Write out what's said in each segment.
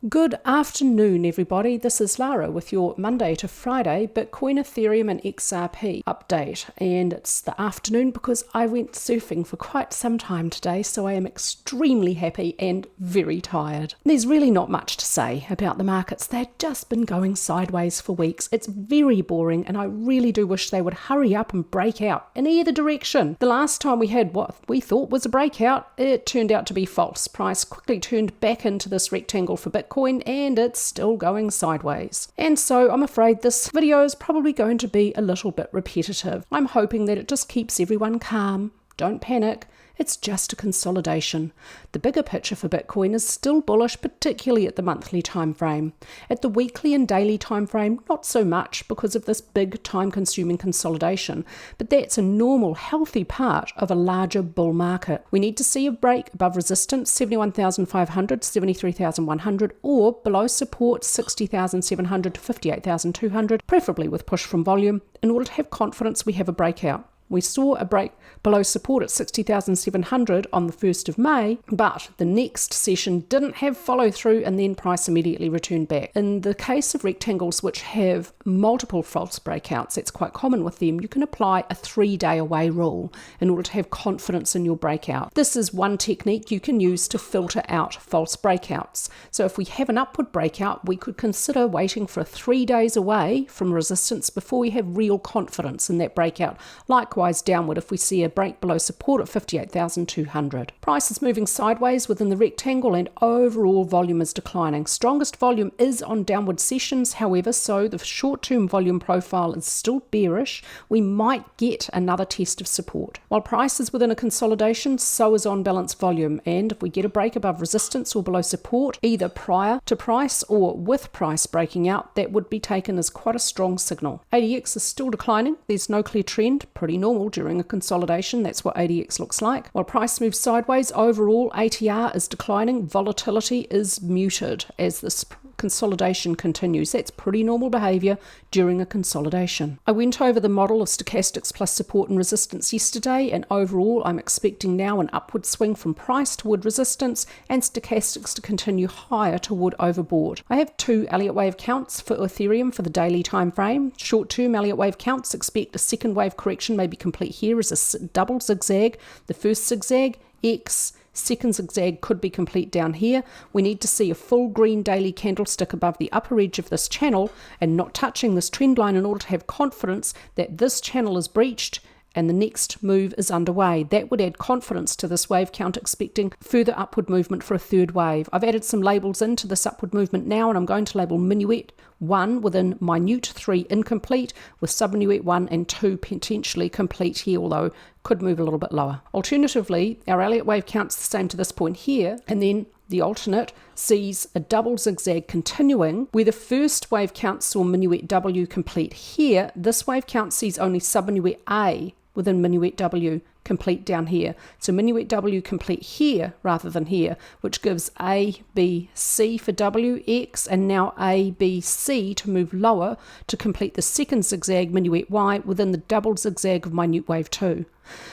Good afternoon, everybody. This is Lara with your Monday to Friday Bitcoin, Ethereum and XRP update. And it's the afternoon because I went surfing for quite some time today, so I am extremely happy and very tired. There's really not much to say about the markets. They've just been going sideways for weeks. It's very boring, and I really do wish they would hurry up and break out in either direction. The last time we had what we thought was a breakout, it turned out to be false. Price quickly turned back into this rectangle for Bitcoin, and it's still going sideways. And so I'm afraid this video is probably going to be a little bit repetitive. I'm hoping that it just keeps everyone calm. Don't panic. It's just a consolidation. The bigger picture for Bitcoin is still bullish, particularly at the monthly time frame. At the weekly and daily time frame, not so much because of this big time-consuming consolidation, but that's a normal, healthy part of a larger bull market. We need to see a break above resistance 71,500 to 73,100, or below support 60,700 to 58,200, preferably with push from volume, in order to have confidence we have a breakout. We saw a break below support at 60,700 on the 1st of May, but the next session didn't have follow through and then price immediately returned back. In the case of rectangles which have multiple false breakouts, it's quite common with them, you can apply a 3-day away rule in order to have confidence in your breakout. This is one technique you can use to filter out false breakouts. So if we have an upward breakout, we could consider waiting for 3 days away from resistance before we have real confidence in that breakout. Likewise downward if we see a break below support at 58,200. Price is moving sideways within the rectangle and overall volume is declining. Strongest volume is on downward sessions, however, so the short-term volume profile is still bearish. We might get another test of support. While price is within a consolidation, so is on balance volume, and if we get a break above resistance or below support, either prior to price or with price breaking out, that would be taken as quite a strong signal. ADX is still declining. There's no clear trend, pretty normal during a consolidation. That's what ADX looks like. While price moves sideways, overall ATR is declining. Volatility is muted as this consolidation continues. That's pretty normal behavior during a consolidation. I went over the model of stochastics plus support and resistance yesterday, and overall I'm expecting now an upward swing from price toward resistance and stochastics to continue higher toward overbought. I have 2 Elliott Wave counts for Ethereum for the daily time frame. Short-term Elliott Wave counts expect a second wave correction may be complete here as a double zigzag. The first zigzag, X, second zigzag could be complete down here. We need to see a full green daily candlestick above the upper edge of this channel and not touching this trend line in order to have confidence that this channel is breached and the next move is underway. That would add confidence to this wave count, expecting further upward movement for a third wave. I've added some labels into this upward movement now, and I'm going to label Minuet 1 within Minute 3 incomplete, with Subminuet 1 and 2 potentially complete here, although could move a little bit lower. Alternatively, our Elliott Wave count's the same to this point here, and then the alternate sees a double zigzag continuing. Where the first wave count saw Minuet W complete here, this wave count sees only Subminuet A within Minuet W complete down here. So Minuet W complete here rather than here, which gives A, B, C for W, X, and now A, B, C to move lower to complete the second zigzag Minuet Y within the double zigzag of Minute Wave 2.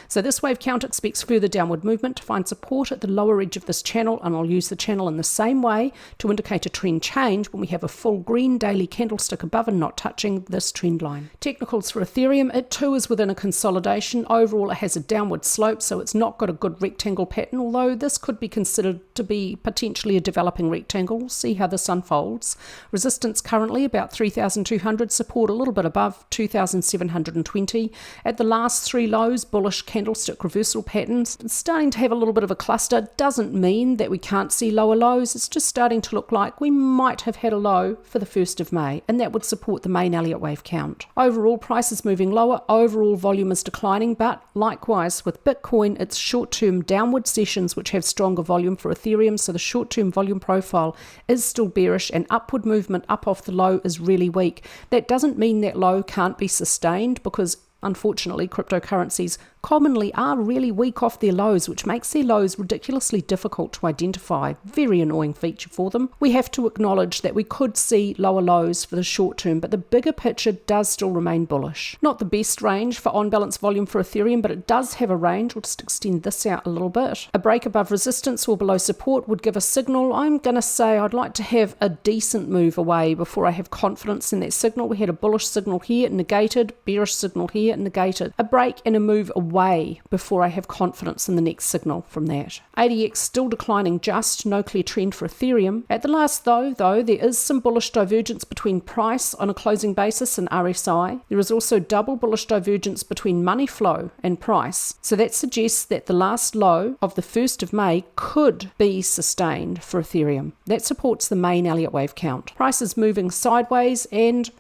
So this wave count expects further downward movement to find support at the lower edge of this channel, and I'll use the channel in the same way to indicate a trend change when we have a full green daily candlestick above and not touching this trend line. Technicals for Ethereum, it too is within a consolidation. Overall it has a downward slope, so it's not got a good rectangle pattern, although this could be considered to be potentially a developing rectangle. We'll see how this unfolds. Resistance currently about 3,200, support a little bit above 2,720. At the last 3 lows, bullish candlestick reversal patterns. It's starting to have a little bit of a cluster. Doesn't mean that we can't see lower lows. It's just starting to look like we might have had a low for the 1st of May, and that would support the main Elliott Wave count. Overall, price is moving lower. Overall, volume is declining, but likewise with Bitcoin, it's short-term downward sessions which have stronger volume for Ethereum, so the short-term volume profile is still bearish, and upward movement up off the low is really weak. That doesn't mean that low can't be sustained, because unfortunately, cryptocurrencies commonly are really weak off their lows, which makes their lows ridiculously difficult to identify. Very annoying feature for them. We have to acknowledge that we could see lower lows for the short term, but the bigger picture does still remain bullish. Not the best range for on-balance volume for Ethereum, but it does have a range. We'll just extend this out a little bit. A break above resistance or below support would give a signal. I'm going to say I'd like to have a decent move away before I have confidence in that signal. We had a bullish signal here, negated, bearish signal here, negated. A break and a move away before I have confidence in the next signal from that. ADX still declining just, no clear trend for Ethereum. At the last though, there is some bullish divergence between price on a closing basis and RSI. There is also double bullish divergence between money flow and price. So that suggests that the last low of the 1st of May could be sustained for Ethereum. That supports the main Elliott Wave count. Price is moving sideways and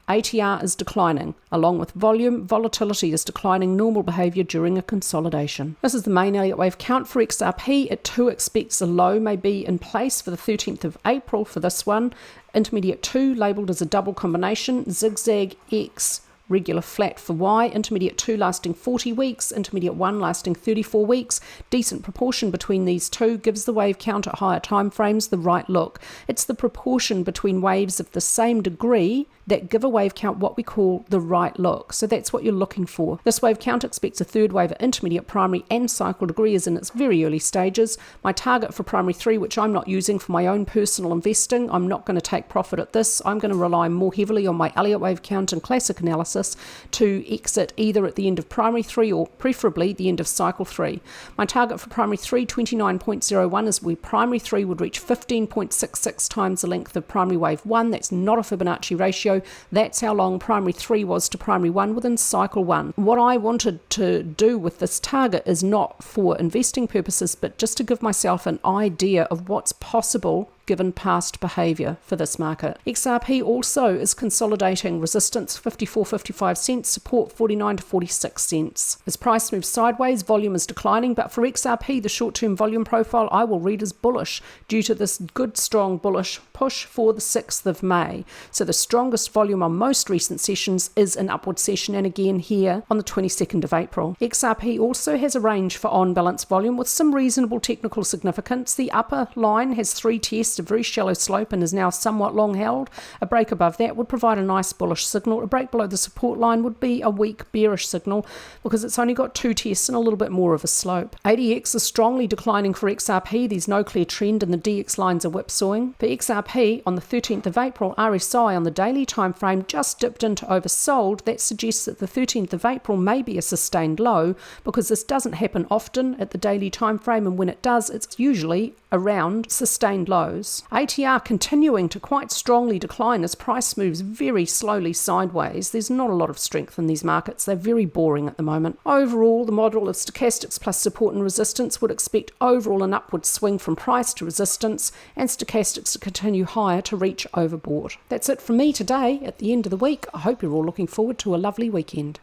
ATR is declining. Along with volume, volatility is declining normal behaviour during a consolidation. This is the main Elliott Wave count for XRP. It too expects a low may be in place for the 13th of April for this one. Intermediate 2 labelled as a double combination, zigzag X, regular flat for Y, intermediate 2 lasting 40 weeks, intermediate 1 lasting 34 weeks. Decent proportion between these two gives the wave count at higher time frames the right look. It's the proportion between waves of the same degree that give a wave count what we call the right look. So that's what you're looking for. This wave count expects a third wave at intermediate, primary and cycle degree is in its very early stages. My target for primary 3, which I'm not using for my own personal investing, I'm not going to take profit at this. I'm going to rely more heavily on my Elliott Wave count and classic analysis to exit either at the end of primary 3 or preferably the end of cycle 3. My target for primary 3, 29.01, is where primary 3 would reach 15.66 times the length of primary wave 1. That's not a Fibonacci ratio. That's how long primary 3 was to primary 1 within cycle 1. What I wanted to do with this target is not for investing purposes, but just to give myself an idea of what's possible given past behaviour for this market. XRP also is consolidating resistance 54.55 cents, support 49 to 46 cents. As price moves sideways, volume is declining, but for XRP, the short-term volume profile I will read as bullish due to this good, strong bullish push for the 6th of May. So the strongest volume on most recent sessions is an upward session, and again here on the 22nd of April. XRP also has a range for on-balance volume with some reasonable technical significance. The upper line has 3 tests, a very shallow slope, and is now somewhat long held. A break above that would provide a nice bullish signal. A break below the support line would be a weak bearish signal because it's only got 2 tests and a little bit more of a slope. ADX is strongly declining for XRP. There's no clear trend and the DX lines are whipsawing. For XRP on the 13th of April, RSI on the daily time frame just dipped into oversold. That suggests that the 13th of April may be a sustained low because this doesn't happen often at the daily time frame, and when it does, it's usually around sustained lows. ATR continuing to quite strongly decline as price moves very slowly sideways. There's not a lot of strength in these markets. They're very boring at the moment. Overall, the model of stochastics plus support and resistance would expect overall an upward swing from price to resistance and stochastics to continue higher to reach overbought. That's it from me today at the end of the week. I hope you're all looking forward to a lovely weekend.